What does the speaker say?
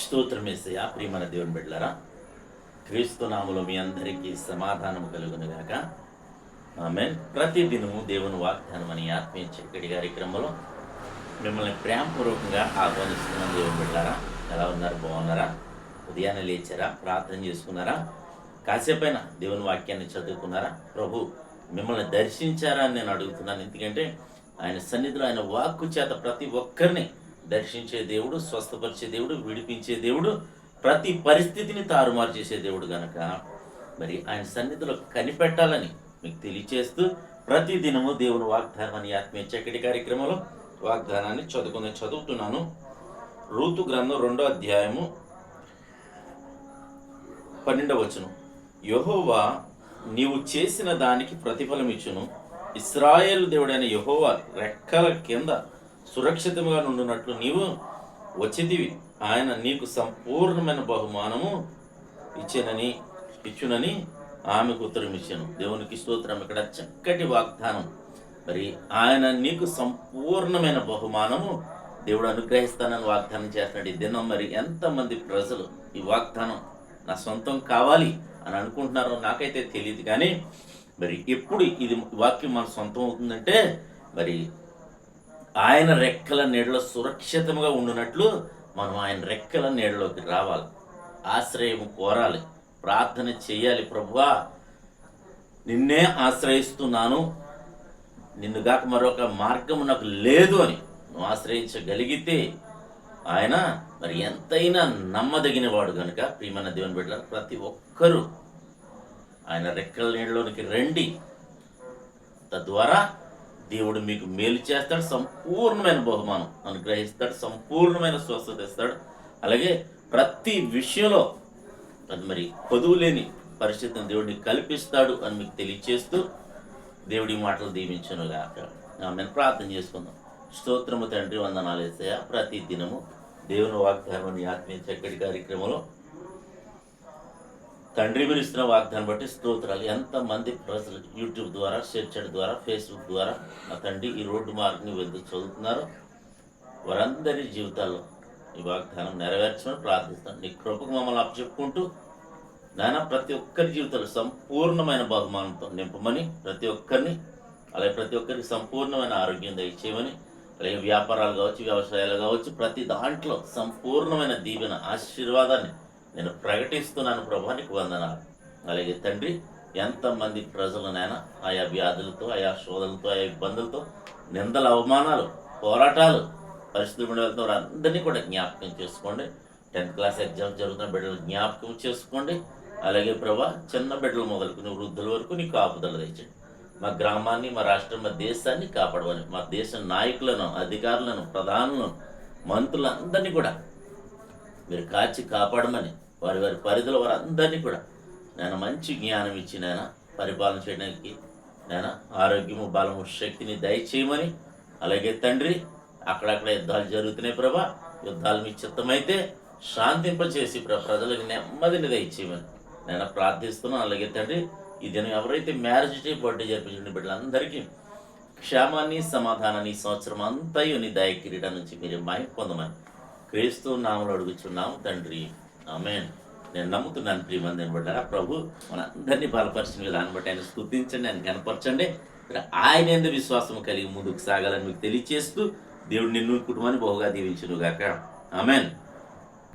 స్తోత్రమేసయ్యా. ప్రియమైన దేవుని బిడ్డలారా, క్రీస్తు నామములో మీ అందరికీ సమాధానము కలుగునుగాక. ఆమేన్. ప్రతి దినము దేవుని వాగ్దానం అని ఆత్మీయ చక్కటి కార్యక్రమంలో మిమ్మల్ని ప్రేమపూర్వకంగా ఆహ్వానిస్తున్నాం. దేవుని బిడ్డలారా, ఎలా ఉన్నారు? బాగున్నారా? ఉదయాన్నే లేచారా? ప్రార్థన చేసుకున్నారా? కాసేపైనా దేవుని వాక్యాన్ని చదువుకున్నారా? ప్రభు మిమ్మల్ని దర్శించారా అని నేను అడుగుతున్నాను. ఎందుకంటే ఆయన సన్నిధిలో ఆయన వాక్కు చేత ప్రతి ఒక్కరిని దర్శించే దేవుడు, స్వస్థపరిచే దేవుడు, విడిపించే దేవుడు, ప్రతి పరిస్థితిని తారుమారు చేసే దేవుడు గనక మరి ఆయన సన్నిధిలో కనిపెట్టాలని మీకు తెలియచేస్తూ ప్రతి దినము దేవుని వాగ్దానం అని ఆత్మీయ చక్కటి కార్యక్రమంలో వాగ్దానాన్ని చదువుతున్నాను. రూతు గ్రంథం 2వ అధ్యాయము 12వ వచనం. యెహోవా నీవు చేసిన దానికి ప్రతిఫలం ఇచ్చును. ఇశ్రాయేలు దేవుడైన యెహోవా రెక్కల కింద సురక్షితంగా నుండినట్లు నీవు వచ్చితివి. ఆయన నీకు సంపూర్ణమైన బహుమానము ఇచ్చునని ఆమెకు ఉత్తరం ఇచ్చాను. దేవునికి స్తోత్రం. ఇక్కడ చక్కటి వాగ్దానం. మరి ఆయన నీకు సంపూర్ణమైన బహుమానము దేవుడు అనుగ్రహిస్తానని వాగ్దానం చేస్తున్నాడు. ఈ దినం మరి ఎంతమంది ప్రజలు ఈ వాగ్దానం నా సొంతం కావాలి అని అనుకుంటున్నారో నాకైతే తెలియదు. కానీ మరి ఎప్పుడు ఇది వాక్యం మన సొంతం అవుతుందంటే మరి ఆయన రెక్కల నీడలో సురక్షితంగా ఉండినట్లు మనం ఆయన రెక్కల నీడలోకి రావాలి, ఆశ్రయం కోరాలి, ప్రార్థన చేయాలి. ప్రభువా నిన్నే ఆశ్రయిస్తున్నాను, నిన్నుగాక మరొక మార్గం నాకు లేదు అని నువ్వు ఆశ్రయించగలిగితే ఆయన మరి ఎంతైనా నమ్మదగిన వాడు కనుక ప్రియమైన దేవుని బిడ్డలారా, ప్రతి ఒక్కరూ ఆయన రెక్కల నీడలోనికి రండి. తద్వారా దేవుడు మీకు మేలు చేస్తాడు, సంపూర్ణమైన బహుమానం అనుగ్రహిస్తాడు, సంపూర్ణమైన స్వస్థత ఇస్తాడు. అలాగే ప్రతి విషయంలో అది మరి కొదువు లేని పరిస్థితిని దేవుడిని కల్పిస్తాడు అని మీకు తెలియచేస్తూ దేవుడి మాటలు దీవించునుగాక. మేము ప్రార్థన చేసుకుందాం. స్తోత్రము తండ్రి, వందనాలు యేసయ్యా. ప్రతి దినము దేవుని వాగ్దానం ఆత్మీయ చక్కటి కార్యక్రమంలో తండ్రి మీరు ఇస్తున్న వాగ్దానం బట్టి స్తోత్రాలు. ఎంతమంది ప్రజలు యూట్యూబ్ ద్వారా, షేర్ ద్వారా, ఫేస్బుక్ ద్వారా నా తండ్రి ఈ రోడ్డు మార్గంని వెళ్తూ చదువుతున్నారు, వారందరి జీవితాల్లో ఈ వాగ్దానం నెరవేర్చమని ప్రార్థిస్తాను. నీ కృపకు మమ్మల్ని అప్పచెప్పుకుంటూ నాయన ప్రతి ఒక్కరి జీవితాలు సంపూర్ణమైన బహుమానంతో నింపమని, ప్రతి ఒక్కరిని అలాగే ప్రతి ఒక్కరికి సంపూర్ణమైన ఆరోగ్యం దయచేయమని, అలాగే వ్యాపారాలు కావచ్చు, వ్యవసాయాలు కావచ్చు, ప్రతి దాంట్లో సంపూర్ణమైన దీవెన ఆశీర్వాదాన్ని నేను ప్రకటిస్తున్నాను. ప్రభానికి వందనాలు. అలాగే తండ్రి ఎంతమంది ప్రజలనైనా ఆయా వ్యాధులతో, ఆయా శోధనలతో, ఆయా ఇబ్బందులతో, నిందల అవమానాలు, పోరాటాలు, పరిస్థితులు వెళ్తూ అందరినీ కూడా జ్ఞాపకం చేసుకోండి. 10th క్లాస్ ఎగ్జామ్స్ జరుగుతున్న బిడ్డలు జ్ఞాపకం చేసుకోండి. అలాగే ప్రభా చిన్న బిడ్డలు మొదలుకుని వృద్ధుల వరకు నీ కాపుదల తెచ్చండి. మా గ్రామాన్ని, మా రాష్ట్రం, మా దేశాన్ని కాపాడమని, మా దేశ నాయకులను, అధికారులను, ప్రధానులను, మంత్రులందరినీ కూడా మీరు కాచి కాపాడమని, వారి వారి పరిధిలో వారందరినీ కూడా నేను మంచి జ్ఞానం ఇచ్చి నేను పరిపాలన చేయడానికి నేను ఆరోగ్యము, బలము, శక్తిని దయచేయమని, అలాగే తండ్రి అక్కడక్కడ యుద్ధాలు జరుగుతున్నాయి ప్రభా, యుద్ధాలు మీ చిత్తమైతే శాంతింపచేసి ప్రజలకు నెమ్మదిని దయచేయమని నేను ప్రార్థిస్తున్నాను. అలాగే తండ్రి ఈ దినం ఎవరైతే మ్యారేజ్ డే, బర్త్డే జరిపించిన బిడ్డలందరికీ క్షేమాన్ని, సమాధానాన్ని ఈ సంవత్సరం అంతయు నీ దయ కిరీటం నుంచి మీరు మహిమ పొందమని క్రీస్తు నామములో అడుగుచున్నాము తండ్రి, ఆమేన్. నేను నమ్ముతున్నాను ప్రియమందిని బిడ్డలారా, ప్రభు మనందరినీ బలపరిచిన విధానం బట్టి ఆయన స్తుతించండి, ఆయన కనపరచండి. ఆయన యందు విశ్వాసం కలిగి ముందుకు సాగాలని మీకు తెలియచేస్తూ దేవుడు నిన్ను కుటుంబాన్ని బహుగా దీవించునుగాక. ఆమేన్.